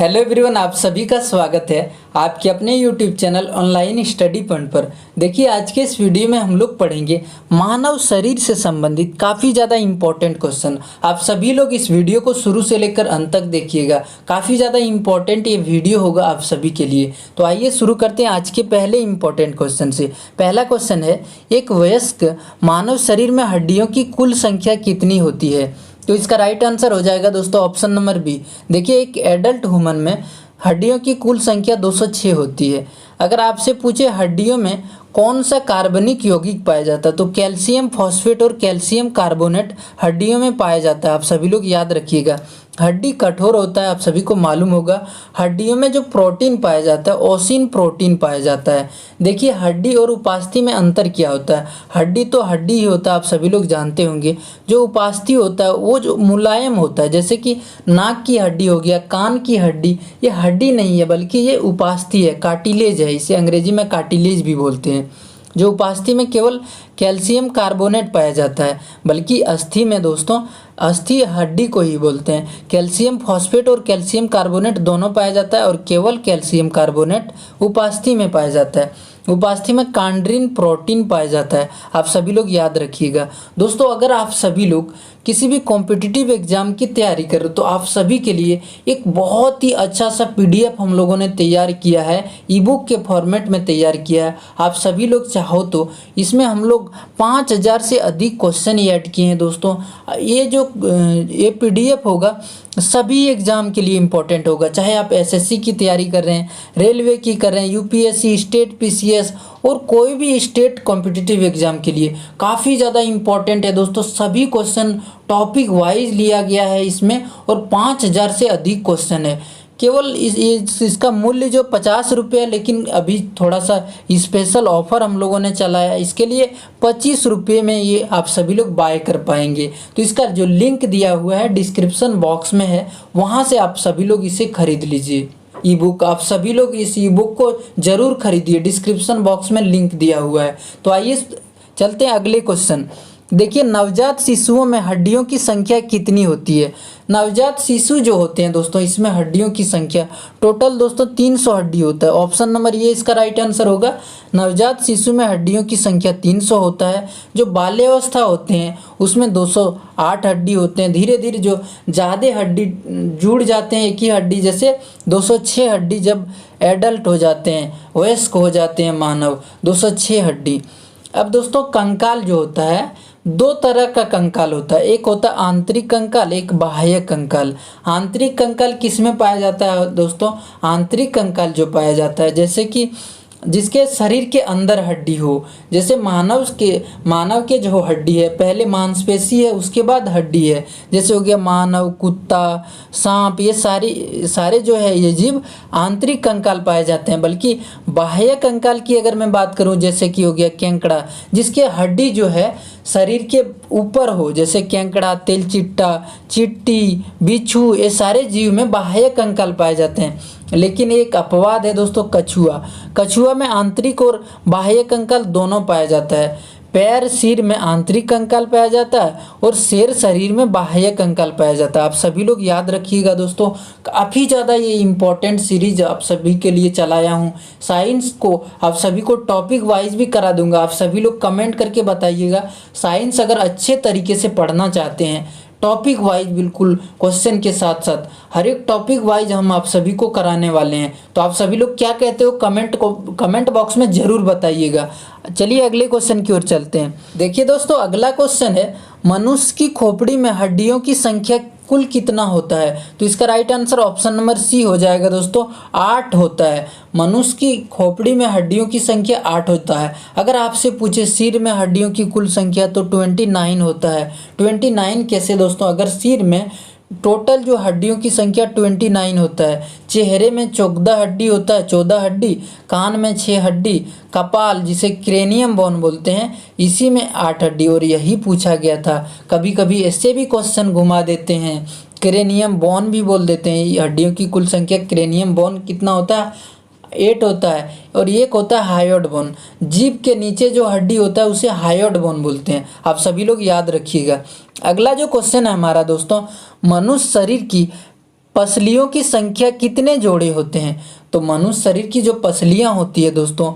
Hello everyone, आप सभी का स्वागत है आपके अपने YouTube channel online study point पर। देखिए, आज के इस वीडियो में हम लोग पढ़ेंगे मानव शरीर से संबंधित काफ़ी ज़्यादा इम्पोर्टेंट क्वेश्चन। आप सभी लोग इस वीडियो को शुरू से लेकर अंत तक देखिएगा, काफ़ी ज़्यादा इम्पोर्टेंट ये वीडियो होगा आप सभी के लिए। तो आइए शुरू करते हैं आज के पहले इम्पोर्टेंट क्वेश्चन से। पहला क्वेश्चन है, एक वयस्क मानव शरीर में हड्डियों की कुल संख्या कितनी होती है? तो इसका राइट आंसर हो जाएगा दोस्तों ऑप्शन नंबर बी। देखिए, एक एडल्ट ह्यूमन में हड्डियों की कुल संख्या 206 होती है। अगर आपसे पूछे हड्डियों में कौन सा कार्बनिक यौगिक पाया जाता है, तो कैल्शियम फॉस्फेट और कैल्शियम कार्बोनेट हड्डियों में पाया जाता है। आप सभी लोग याद रखिएगा, हड्डी कठोर होता है, आप सभी को मालूम होगा। हड्डियों में जो प्रोटीन पाया जाता है ओसिन प्रोटीन पाया जाता है। देखिए, हड्डी और उपास्थि में अंतर क्या होता है? हड्डी तो हड्डी ही होता है, आप सभी लोग जानते होंगे। जो उपास्थि होता है वो जो मुलायम होता है, जैसे कि नाक की हड्डी हो गया, कान की हड्डी, ये हड्डी नहीं है बल्कि ये उपास्थि है, कार्टिलेज है। इसे अंग्रेजी में कार्टिलेज भी बोलते हैं। जो उपास्थि में केवल कैल्शियम कार्बोनेट पाया जाता है, बल्कि अस्थि में दोस्तों, अस्थि हड्डी को ही बोलते हैं, कैल्शियम फॉस्फेट और कैल्शियम कार्बोनेट दोनों पाया जाता है, और केवल कैल्शियम कार्बोनेट उपास्थि में पाया जाता है। उपास्थि में कांड्रीन प्रोटीन पाया जाता है। आप सभी लोग याद रखिएगा दोस्तों। अगर आप सभी लोग किसी भी कॉम्पिटिटिव एग्जाम की तैयारी कर रहे हो तो आप सभी के लिए एक बहुत ही अच्छा सा पीडीएफ हम लोगों ने तैयार किया है, ई बुक के फॉर्मेट में तैयार किया है। आप सभी लोग चाहो तो इसमें हम लोग 5000 से अधिक क्वेश्चन ऐड किए हैं दोस्तों। ये पीडीएफ होगा सभी एग्ज़ाम के लिए इम्पोर्टेंट होगा, चाहे आप एसएससी की तैयारी कर रहे हैं, रेलवे की कर रहे हैं, यूपीएससी, स्टेट पीसीएस और कोई भी स्टेट कॉम्पिटिटिव एग्ज़ाम के लिए काफ़ी ज़्यादा इम्पोर्टेंट है दोस्तों। सभी क्वेश्चन टॉपिक वाइज लिया गया है इसमें, और 5000 से अधिक क्वेश्चन है। केवल इसका मूल्य जो 50 रुपये है, लेकिन अभी थोड़ा सा स्पेशल ऑफर हम लोगों ने चलाया, इसके लिए 25 रुपये में ये आप सभी लोग बाय कर पाएंगे। तो इसका जो लिंक दिया हुआ है डिस्क्रिप्शन बॉक्स में है, वहाँ से आप सभी लोग इसे खरीद लीजिए। ई बुक आप सभी लोग इस ई बुक को ज़रूर खरीदिए, डिस्क्रिप्शन बॉक्स में लिंक दिया हुआ है। तो आइए चलते हैं अगले क्वेश्चन। देखिए, नवजात शिशुओं में हड्डियों की संख्या कितनी होती है? नवजात शिशु जो होते हैं दोस्तों, इसमें हड्डियों की संख्या टोटल दोस्तों 300 हड्डी होता है। ऑप्शन नंबर ये इसका राइट आंसर होगा। नवजात शिशु में हड्डियों की संख्या 300 होता है। जो बाल्यावस्था होते हैं उसमें 208 हड्डी होते हैं। धीरे धीरे जो ज़्यादा हड्डी जुड़ जाते हैं, एक ही हड्डी, जैसे 206 हड्डी जब एडल्ट हो जाते हैं, वयस्क हो जाते हैं मानव, 206 हड्डी। अब दोस्तों, कंकाल जो होता है, दो तरह का कंकाल होता है। एक होता है आंतरिक कंकाल, एक बाह्य कंकाल। आंतरिक कंकाल किस में पाया जाता है दोस्तों? आंतरिक कंकाल जो पाया जाता है, जैसे कि जिसके शरीर के अंदर हड्डी हो, जैसे मानव के जो हड्डी है, पहले मांसपेशी है उसके बाद हड्डी है। जैसे हो गया मानव, कुत्ता, सांप, ये सारे जो है ये जीव आंतरिक कंकाल पाए जाते हैं। बल्कि बाह्य कंकाल की अगर मैं बात करूं, जैसे कि हो गया केंकड़ा, जिसके हड्डी जो है शरीर के ऊपर हो, जैसे केंकड़ा, तेलचिट्टा, चींटी, बिच्छू, ये सारे जीव में बाह्य कंकाल पाए जाते हैं। लेकिन एक अपवाद है दोस्तों, कछुआ में आंतरिक और बाह्य कंकाल दोनों पाया जाता है। पैर, सिर में आंतरिक कंकाल पाया जाता है, और शेर शरीर में बाह्य कंकाल पाया जाता है। आप सभी लोग याद रखिएगा दोस्तों, काफ़ी ज़्यादा ये इम्पोर्टेंट सीरीज आप सभी के लिए चलाया हूँ। साइंस को आप सभी को टॉपिक वाइज भी करा दूंगा। आप सभी लोग कमेंट करके बताइएगा, साइंस अगर अच्छे तरीके से पढ़ना चाहते हैं, टॉपिक वाइज बिल्कुल क्वेश्चन के साथ साथ हर एक टॉपिक वाइज हम आप सभी को कराने वाले हैं। तो आप सभी लोग क्या कहते हो कमेंट बॉक्स में ज़रूर बताइएगा। चलिए अगले क्वेश्चन की ओर चलते हैं। देखिए दोस्तों, अगला क्वेश्चन है, मनुष्य की खोपड़ी में हड्डियों की संख्या कुल कितना होता है? तो इसका right answer option number C हो जाएगा दोस्तों, 8 होता है। मनुष्य की खोपड़ी में हड्डियों की संख्या 8 होता है। अगर आपसे पूछे सिर में हड्डियों की कुल संख्या, तो 29 होता है। 29 कैसे दोस्तों? अगर सिर में टोटल जो हड्डियों की संख्या 29 होता है, चेहरे में 14 हड्डी होता है, 14 हड्डी, कान में 6 हड्डी, कपाल जिसे क्रेनियम बोन बोलते हैं, इसी में 8 हड्डी। और यही पूछा गया था, कभी कभी ऐसे भी क्वेश्चन घुमा देते हैं, क्रेनियम बोन भी बोल देते हैं। हड्डियों की कुल संख्या क्रेनियम बोन कितना होता है? 8 होता है। और एक होता है हायोड बोन, जीभ के नीचे जो हड्डी होता है उसे हायोड बोन बोलते हैं। आप सभी लोग याद रखिएगा। अगला जो क्वेश्चन है हमारा दोस्तों, मनुष्य शरीर की पसलियों की संख्या कितने जोड़े होते हैं? तो मनुष्य शरीर की जो पसलियां होती है दोस्तों,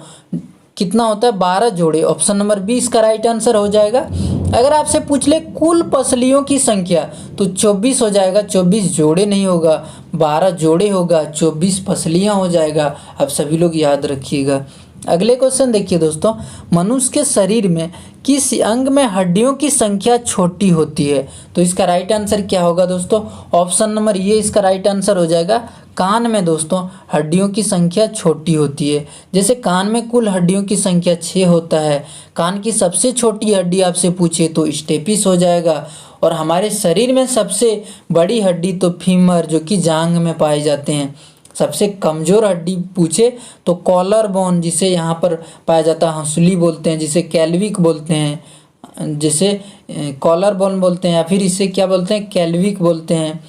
कितना होता है? 12 जोड़े। ऑप्शन नंबर बी इसका राइट आंसर हो जाएगा। अगर आपसे पूछ ले कुल पसलियों की संख्या तो 24 हो जाएगा। 24 जोड़े नहीं होगा, 12 जोड़े होगा, 24 पसलियां हो जाएगा। आप सभी लोग याद रखिएगा। अगले क्वेश्चन देखिए दोस्तों, मनुष्य के शरीर में किस अंग में हड्डियों की संख्या छोटी होती है? तो इसका राइट आंसर क्या होगा दोस्तों? ऑप्शन नंबर ये इसका राइट आंसर हो जाएगा। कान में दोस्तों हड्डियों की संख्या छोटी होती है। जैसे कान में कुल हड्डियों की संख्या 6 होता है, कान की सबसे छोटी हड्डी आपसे पूछे तो स्टेपिस हो जाएगा। और हमारे शरीर में सबसे बड़ी हड्डी तो फीमर, जो कि जांघ में पाए जाते हैं। सबसे कमज़ोर हड्डी पूछे तो कॉलर बोन, जिसे यहाँ पर पाया जाता है हंसुली बोलते हैं, जिसे कैल्विक बोलते हैं, जिसे कॉलर बोन बोलते हैं, या फिर इसे क्या बोलते हैं? कैल्विक बोलते हैं।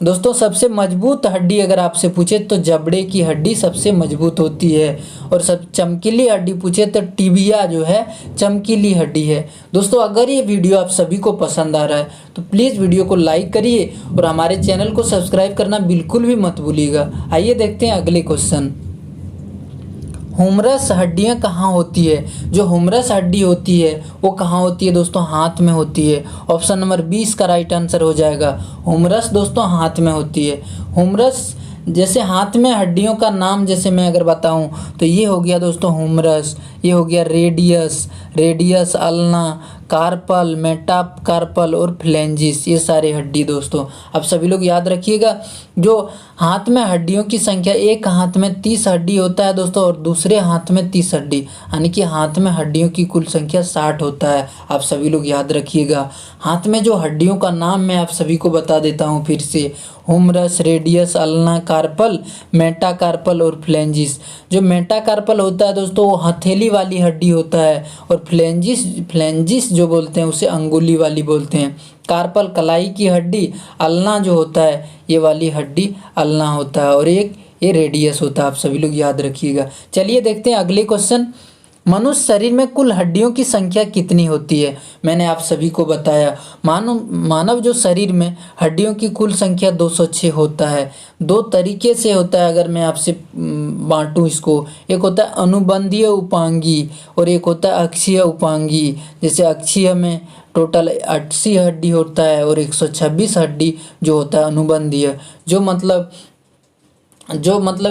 दोस्तों सबसे मजबूत हड्डी अगर आपसे पूछे तो जबड़े की हड्डी सबसे मजबूत होती है। और सब चमकीली हड्डी पूछे तो टिबिया जो है चमकीली हड्डी है। दोस्तों अगर ये वीडियो आप सभी को पसंद आ रहा है तो प्लीज़ वीडियो को लाइक करिए और हमारे चैनल को सब्सक्राइब करना बिल्कुल भी मत भूलिएगा। आइए देखते हैं अगले क्वेश्चन। हुमरस हड्डियाँ कहाँ होती है? जो हुमरस हड्डी होती है वो कहाँ होती है दोस्तों? हाथ में होती है। ऑप्शन नंबर 20 का राइट आंसर हो जाएगा। हुमरस दोस्तों हाथ में होती है। हुमरस जैसे हाथ में हड्डियों का नाम जैसे मैं अगर बताऊं तो ये हो गया दोस्तों हुमरस, ये हो गया रेडियस, अल्ना, कार्पल, मेटाकार्पल और फ्लेंजिस, ये सारे हड्डी दोस्तों आप सभी लोग याद रखिएगा। जो हाथ में हड्डियों की संख्या, एक हाथ में 30 हड्डी होता है दोस्तों और दूसरे हाथ में 30 हड्डी, यानी कि हाथ में हड्डियों की कुल संख्या 60 होता है। आप सभी लोग याद रखिएगा। हाथ में जो हड्डियों का नाम मैं आप सभी को बता देता हूँ फिर से। Humerus, radius, ulna, carpal, metacarpal और फ्लेंजिस। जो मेटाकार्पल होता है दोस्तों वो हथेली वाली हड्डी होता है, और फ्लेंजिस जो बोलते हैं उसे अंगुली वाली बोलते हैं। कार्पल कलाई की हड्डी, अल्ना जो होता है ये वाली हड्डी अल्ना होता है, और एक ये रेडियस होता है। आप सभी लोग याद रखिएगा। चलिए देखते हैं अगले क्वेश्चन। मनुष्य शरीर में कुल हड्डियों की संख्या कितनी होती है? मैंने आप सभी को बताया मानव जो शरीर में हड्डियों की कुल संख्या 206 होता है। दो तरीके से होता है, अगर मैं आपसे बांटूं इसको, एक होता है अनुबंधीय उपांगी और एक होता है अक्षीय उपांगी। जैसे अक्षीय में टोटल 80 हड्डी होता है और 126 हड्डी जो होता है अनुबंधीय, जो मतलब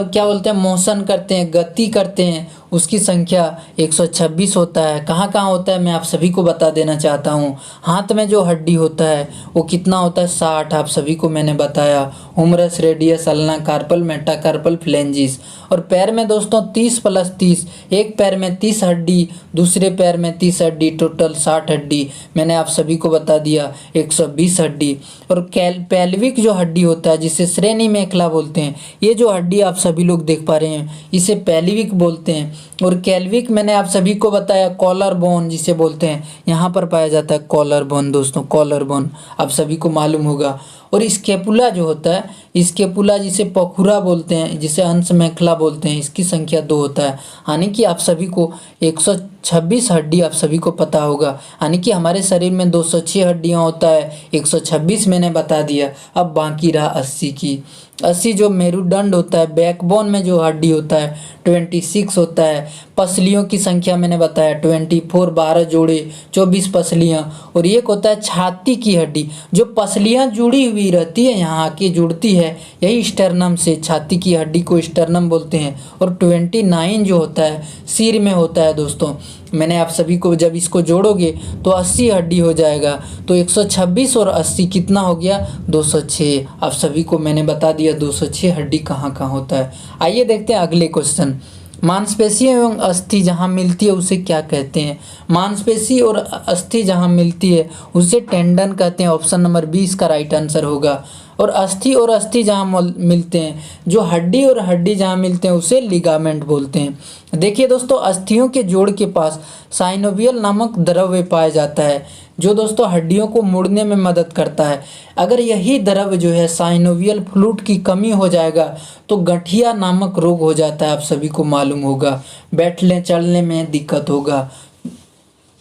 क्या बोलते हैं, मोशन करते हैं, गति करते हैं, उसकी संख्या 126 होता है। कहाँ कहाँ होता है मैं आप सभी को बता देना चाहता हूँ। हाथ में जो हड्डी होता है वो कितना होता है? 60। आप सभी को मैंने बताया। Humerus, radius, ulna, carpal, metacarpal, phalanges. और पैर में दोस्तों 30 + 30, एक पैर में 30 हड्डी, दूसरे पैर में 30 हड्डी, टोटल 60 हड्डी। मैंने आप सभी को बता दिया 120 हड्डी। और पेल्विक जो हड्डी होता है जिसे श्रेणी मेखला बोलते हैं, ये जो हड्डी आप सभी लोग देख पा रहे हैं इसे पेल्विक बोलते हैं। और कैल्विक मैंने आप सभी को बताया कॉलर बोन जिसे बोलते हैं, यहाँ पर पाया जाता है कॉलर बोन दोस्तों, कॉलर बोन आप सभी को मालूम होगा। और स्केपुला जो होता है, स्केपुला जिसे पखुरा बोलते हैं, जिसे अंश मेखला बोलते हैं, इसकी संख्या 2 होता है। यानी कि आप सभी को 126 हड्डी आप सभी को पता होगा। यानी कि हमारे शरीर में 206 हड्डियाँ होता है, 126 मैंने बता दिया। अब बाकी रहा 80 की। 80 जो मेरुदंड होता है, बैकबोन में जो हड्डी होता है 26 होता है। पसलियों की संख्या मैंने बताया 24, 12 जोड़े, 24 पसलियाँ। और एक होता है छाती की हड्डी, जो पसलियाँ जुड़ी हुई रहती है, यहाँ आके जुड़ती है, यही स्टर्नम से, छाती की हड्डी को स्टर्नम बोलते हैं। और 29 जो होता है सिर में होता है दोस्तों। मैंने आप सभी को जब इसको जोड़ोगे तो 80 हड्डी हो जाएगा। तो 126 और 80 कितना हो गया? 206। आप सभी को मैंने बता दिया 206 हड्डी कहाँ कहाँ होता है। आइए देखते हैं अगले क्वेश्चन। मांसपेशी एवं अस्थि जहाँ मिलती है उसे क्या कहते हैं? मांसपेशी और अस्थि जहाँ मिलती है उसे टेंडन कहते हैं। ऑप्शन नंबर 20 का राइट आंसर होगा। और अस्थि और अस्थि जहाँ मिलते हैं, जो हड्डी और हड्डी जहाँ मिलते हैं उसे लिगामेंट बोलते हैं। देखिए दोस्तों, अस्थियों के जोड़ के पास साइनोवियल नामक द्रव्य पाया जाता है, जो दोस्तों हड्डियों को मुड़ने में मदद करता है। अगर यही द्रव्य जो है साइनोवियल फ्लूइड की कमी हो जाएगा तो गठिया नामक रोग हो जाता है। आप सभी को मालूम होगा, बैठने चलने में दिक्कत होगा।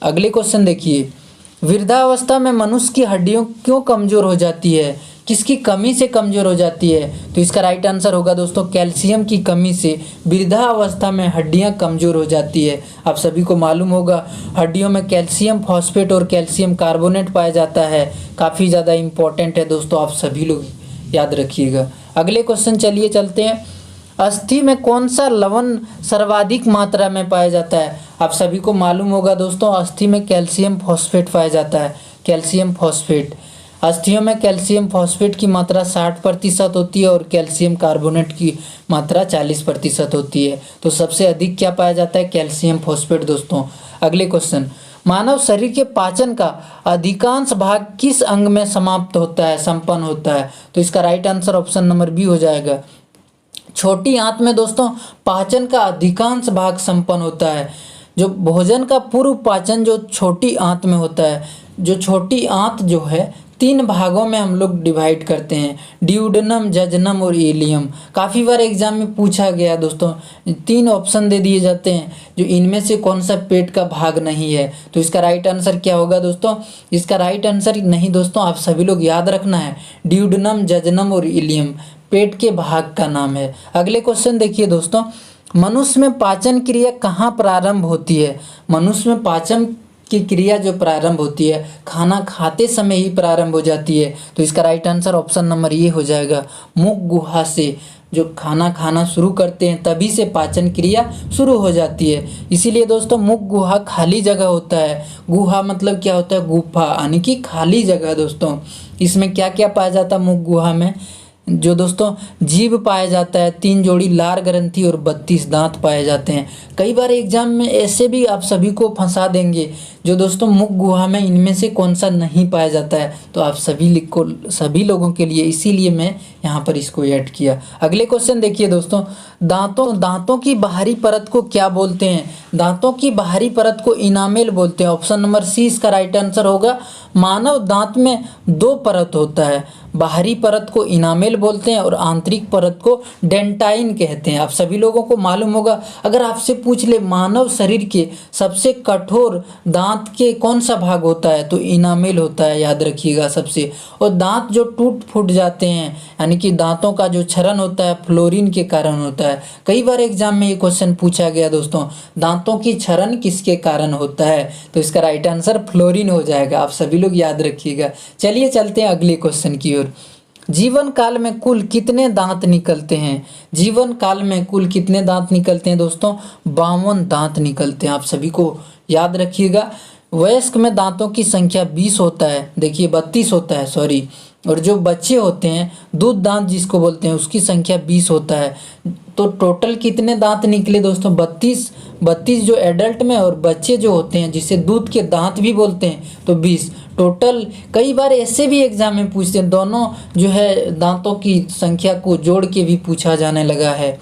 अगले क्वेश्चन देखिए, वृद्धावस्था में मनुष्य की हड्डियों क्यों कमज़ोर हो जाती है, किसकी कमी से कमज़ोर हो जाती है? तो इसका राइट आंसर होगा दोस्तों कैल्शियम की कमी से वृद्धावस्था में हड्डियां कमज़ोर हो जाती है। आप सभी को मालूम होगा हड्डियों में कैल्शियम फॉस्फेट और कैल्शियम कार्बोनेट पाया जाता है, काफ़ी ज़्यादा इम्पोर्टेंट है दोस्तों, आप सभी लोग याद रखिएगा। अगले क्वेश्चन चलिए चलते हैं। अस्थि में कौन सा लवण सर्वाधिक मात्रा में पाया जाता है? आप सभी को मालूम होगा दोस्तों अस्थि में कैल्शियम फॉस्फेट पाया जाता है, कैल्शियम फॉस्फेट। अस्थियों में कैल्शियम फॉस्फेट की मात्रा 60% होती है और कैल्शियम कार्बोनेट की मात्रा 40% होती है। तो सबसे अधिक क्या पाया जाता है? कैल्शियम फॉस्फेट दोस्तों। अगले क्वेश्चन, मानव शरीर के पाचन का अधिकांश भाग किस अंग में समाप्त होता है, संपन्न होता है? तो इसका right answer option number B हो जाएगा। छोटी आंत में दोस्तों पाचन का अधिकांश भाग संपन्न होता है। जो भोजन का पूर्व पाचन जो छोटी आंत में होता है, जो छोटी आंत जो है 3 भागों में हम लोग डिवाइड करते हैं, ड्यूडेनम, जजनम और इलियम। काफ़ी बार एग्जाम में पूछा गया दोस्तों, 3 ऑप्शन दे दिए जाते हैं जो इनमें से कौन सा पेट का भाग नहीं है। तो इसका राइट आंसर क्या होगा दोस्तों? इसका राइट आंसर नहीं दोस्तों, आप सभी लोग याद रखना है, ड्यूडेनम, जजनम और इलियम पेट के भाग का नाम है। अगले क्वेश्चन देखिए दोस्तों, मनुष्य में पाचन क्रिया कहाँ प्रारंभ होती है? मनुष्य में पाचन की क्रिया जो प्रारंभ होती है खाना खाते समय ही प्रारंभ हो जाती है। तो इसका राइट आंसर ऑप्शन नंबर ये हो जाएगा, मुख गुहा से जो खाना खाना शुरू करते हैं तभी से पाचन क्रिया शुरू हो जाती है। इसीलिए दोस्तों मुख गुहा खाली जगह होता है। गुहा मतलब क्या होता है? गुफा, यानी कि खाली जगह दोस्तों। इसमें क्या क्या पाया जाता है मुख गुहा में? जो दोस्तों जीभ पाया जाता है, 3 जोड़ी लार ग्रंथि और 32 दांत पाए जाते हैं। कई बार एग्जाम में ऐसे भी आप सभी को फंसा देंगे जो दोस्तों मुख गुहा में इनमें से कौन सा नहीं पाया जाता है। तो आप सभी लोगों के लिए इसीलिए मैं यहाँ पर इसको ऐड किया। अगले क्वेश्चन देखिए दोस्तों, दांतों की बाहरी परत को क्या बोलते हैं? दांतों की बाहरी परत को इनामेल बोलते हैं। ऑप्शन नंबर सी इसका राइट आंसर होगा। मानव दांत में 2 परत होता है, बाहरी परत को इनामेल बोलते हैं और आंतरिक परत को डेंटाइन कहते हैं। आप सभी लोगों को मालूम होगा, अगर आपसे पूछ ले मानव शरीर के सबसे कठोर दांत के कौन सा भाग होता है, तो इनामेल होता है, याद रखिएगा सबसे। और दांत जो टूट फूट जाते हैं, यानी कि दांतों का जो क्षरण होता है फ्लोरीन के कारण होता है। कई बार एग्जाम में ये क्वेश्चन पूछा गया दोस्तों, दांतों की क्षरण किसके कारण होता है? तो इसका राइट आंसर फ्लोरीन हो जाएगा। आप सभी लोग याद रखिएगा। चलिए चलते हैं अगले क्वेश्चन की ओर। जीवन काल में कुल कितने दांत निकलते हैं? जीवन काल में कुल कितने दांत निकलते हैं दोस्तों? 52 दांत निकलते हैं। आप सभी को याद रखिएगा। वयस्क में दांतों की संख्या 20 होता है, देखिए 32 होता है सॉरी। और जो बच्चे होते हैं दूध दांत जिसको बोलते हैं उसकी संख्या 20 होता है। तो टोटल कितने दांत निकले दोस्तों? 32 जो एडल्ट में, और बच्चे जो होते हैं जिसे दूध के दांत भी बोलते हैं तो 20 टोटल। कई बार ऐसे भी एग्जाम में पूछते हैं, दोनों जो है दांतों की संख्या को जोड़ के भी पूछा जाने लगा है।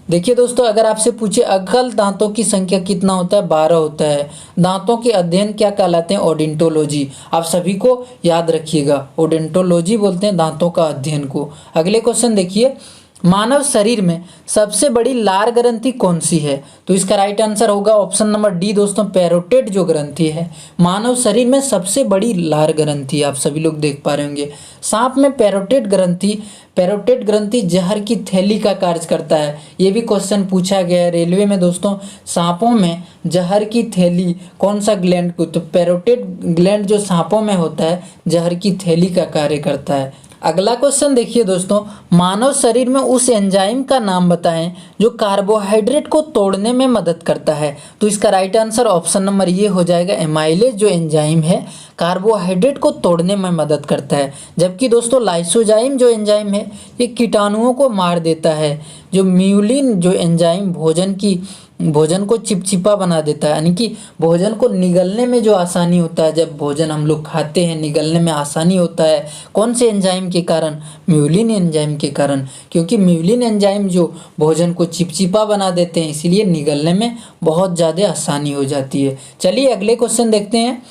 देखिए दोस्तों, अगर आपसे पूछे अकल दांतों की संख्या कितना होता है? 12 होता है। दांतों के अध्ययन क्या कहलाते हैं? ओडेंटोलॉजी। आप सभी को याद रखिएगा, ओडेंटोलॉजी बोलते हैं दांतों का अध्ययन को। अगले क्वेश्चन देखिए, मानव शरीर में सबसे बड़ी लार ग्रंथि कौन सी है? तो इसका राइट आंसर होगा ऑप्शन नंबर डी दोस्तों, पैरोटिड जो ग्रंथि है मानव शरीर में सबसे बड़ी लार ग्रंथि। आप सभी लोग देख पा रहे होंगे। सांप में पैरोटिड ग्रंथि जहर की थैली का कार्य करता है। ये भी क्वेश्चन पूछा गया है रेलवे में दोस्तों, सांपों में जहर की थैली कौन सा ग्लैंड को? तो पैरोटिड ग्लैंड जो सांपों में होता है जहर की थैली का कार्य करता है। अगला क्वेश्चन देखिए दोस्तों, मानव शरीर में उस एंजाइम का नाम बताएं जो कार्बोहाइड्रेट को तोड़ने में मदद करता है। तो इसका राइट आंसर ऑप्शन नंबर ये हो जाएगा, एमाइलेज जो एंजाइम है कार्बोहाइड्रेट को तोड़ने में मदद करता है। जबकि दोस्तों लाइसोजाइम जो एंजाइम है ये कीटाणुओं को मार देता है। जो म्यूलिन जो एंजाइम भोजन को चिपचिपा बना देता है, यानी कि भोजन को निगलने में जो आसानी होता है, जब भोजन हम लोग खाते हैं निगलने में आसानी होता है। कौन से एंजाइम के कारण? म्यूलिन एंजाइम के कारण। क्योंकि म्यूलिन एंजाइम जो भोजन को चिपचिपा बना देते हैं, इसीलिए निगलने में बहुत ज़्यादा आसानी हो जाती है। चलिए अगले क्वेश्चन देखते हैं।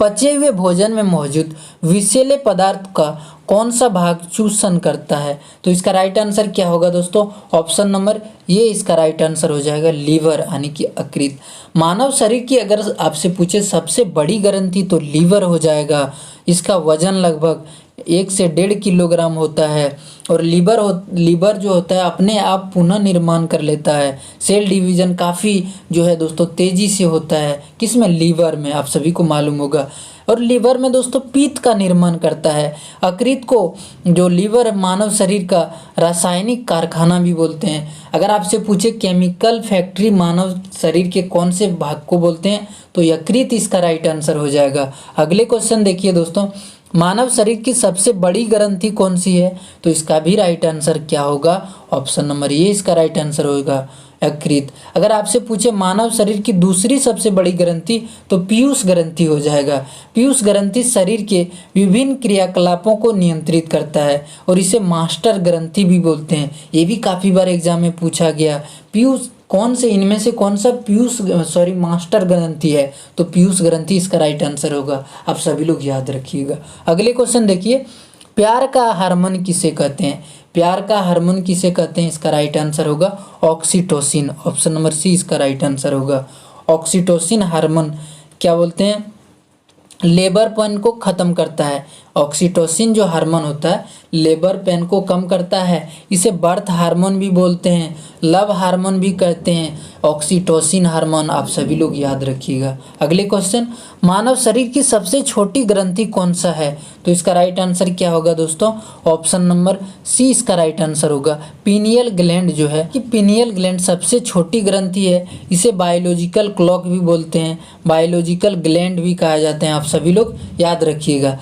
पचे हुए भोजन में मौजूद विषैले पदार्थ का कौन सा भाग चूषण करता है? तो इसका राइट आंसर क्या होगा दोस्तों? ऑप्शन नंबर ये इसका राइट आंसर हो जाएगा, लीवर यानी कि यकृत। मानव शरीर की अगर आपसे पूछे सबसे बड़ी ग्रंथि तो लीवर हो जाएगा। इसका वजन लगभग 1 से 1.5 किलोग्राम होता है और लीवर जो होता है अपने आप पुनः निर्माण कर लेता है। सेल डिवीजन काफ़ी जो है दोस्तों तेज़ी से होता है। किसमें? लीवर में, आप सभी को मालूम होगा। और लीवर में दोस्तों पित्त का निर्माण करता है। यकृत को जो लीवर मानव शरीर का रासायनिक कारखाना भी बोलते हैं। अगर आपसे पूछे केमिकल फैक्ट्री मानव शरीर के कौन से भाग को बोलते हैं तो यकृत इसका राइट आंसर हो जाएगा। अगले क्वेश्चन देखिए दोस्तों, मानव शरीर की सबसे बड़ी ग्रंथि कौन सी है? तो इसका भी राइट आंसर क्या होगा? ऑप्शन नंबर ये इसका राइट आंसर होगा, यकृत। अगर आपसे पूछे मानव शरीर की दूसरी सबसे बड़ी ग्रंथि तो पीयूष ग्रंथि हो जाएगा। पीयूष ग्रंथि शरीर के विभिन्न क्रियाकलापों को नियंत्रित करता है और इसे मास्टर ग्रंथि भी बोलते हैं। ये भी काफ़ी बार एग्जाम में पूछा गया। पीयूष कौन से इनमें से कौन सा मास्टर ग्रंथि है? तो पीयूष ग्रंथि इसका राइट आंसर होगा। आप सभी लोग याद रखिएगा। अगले क्वेश्चन देखिए, प्यार का हार्मोन किसे कहते हैं? प्यार का हार्मोन किसे कहते हैं? इसका राइट आंसर होगा ऑक्सीटोसिन। ऑप्शन नंबर सी इसका राइट आंसर होगा। ऑक्सीटोसिन हार्मोन क्या बोलते हैं? लेबर पेन को ख़त्म करता है। ऑक्सीटोसिन जो हार्मोन होता है लेबर पेन को कम करता है। इसे बर्थ हार्मोन भी बोलते हैं, लव हार्मोन भी कहते हैं, ऑक्सीटोसिन हार्मोन। आप सभी लोग याद रखिएगा। अगले क्वेश्चन, मानव शरीर की सबसे छोटी ग्रंथि कौन सा है? तो इसका राइट आंसर क्या होगा दोस्तों? ऑप्शन नंबर सी इसका राइट आंसर होगा, पीनियल ग्लैंड जो है कि पीनियल ग्लैंड सबसे छोटी ग्रंथि है। इसे बायोलॉजिकल क्लॉक भी बोलते हैं, बायोलॉजिकल ग्लैंड भी कहा जाते हैं। आप सभी लोग याद रखिएगा।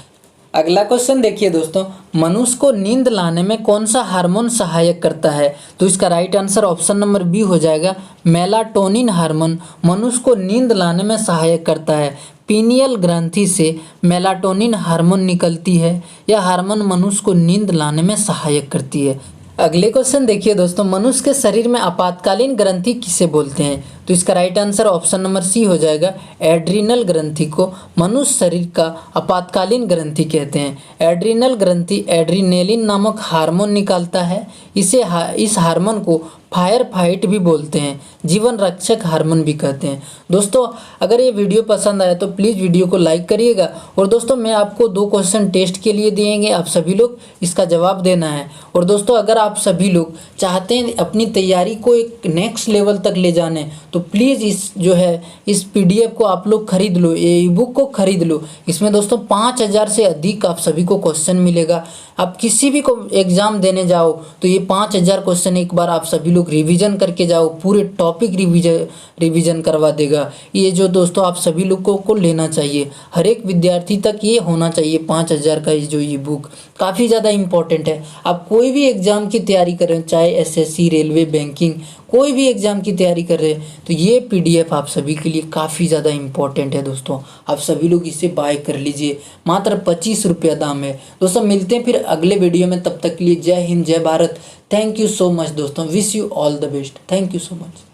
अगला क्वेश्चन देखिए दोस्तों, मनुष्य को नींद लाने में कौन सा हार्मोन सहायक करता है? तो इसका right answer option number B हो जाएगा, मेलाटोनिन हार्मोन मनुष्य को नींद लाने में सहायक करता है। पीनियल ग्रंथि से मेलाटोनिन हार्मोन निकलती है। यह हार्मोन मनुष्य को नींद लाने में सहायक करती है। अगले क्वेश्चन देखिए दोस्तों, मनुष्य के शरीर में आपातकालीन ग्रंथि किसे बोलते हैं? तो इसका right answer option number C हो जाएगा, एड्रीनल ग्रंथि को मनुष्य शरीर का आपातकालीन ग्रंथि कहते हैं। एड्रीनल ग्रंथि एड्रीनेलिन नामक हार्मोन निकालता है। इस हार्मोन को फायर फाइट भी बोलते हैं, जीवन रक्षक हार्मोन भी कहते हैं। दोस्तों अगर ये वीडियो पसंद आया तो प्लीज़ वीडियो को लाइक करिएगा। और दोस्तों मैं आपको 2 क्वेश्चन टेस्ट के लिए दिएंगे, आप सभी लोग इसका जवाब देना है। और दोस्तों अगर आप सभी लोग चाहते हैं अपनी तैयारी को एक नेक्स्ट लेवल तक ले जाने तो प्लीज़ इस PDF को आप लोग खरीद लो, ये ई बुक को खरीद लो। इसमें दोस्तों 5000 से अधिक आप सभी को क्वेश्चन मिलेगा। आप किसी भी को एग्ज़ाम देने जाओ तो ये 5000 क्वेश्चन एक बार आप सभी लोग रिवीजन करके जाओ, पूरे टॉपिक रिवीजन करवा देगा। ये जो दोस्तों आप सभी लोगों को लेना चाहिए, हर एक विद्यार्थी तक ये होना चाहिए। 5000 का ये जो ई बुक काफ़ी ज़्यादा इंपॉर्टेंट है। आप कोई भी एग्ज़ाम की तैयारी कर रहे हैं, चाहे SSC, रेलवे, बैंकिंग, कोई भी एग्ज़ाम की तैयारी कर रहे हैं तो ये PDF आप सभी के लिए काफ़ी ज़्यादा इंपॉर्टेंट है। दोस्तों आप सभी लोग इसे बाय कर लीजिए, मात्र 25 रुपया दाम है। दोस्तों मिलते हैं फिर अगले वीडियो में, तब तक के लिए जय हिंद, जय Bharat. Thank you so much दोस्तों, wish you all the best. Thank you so much.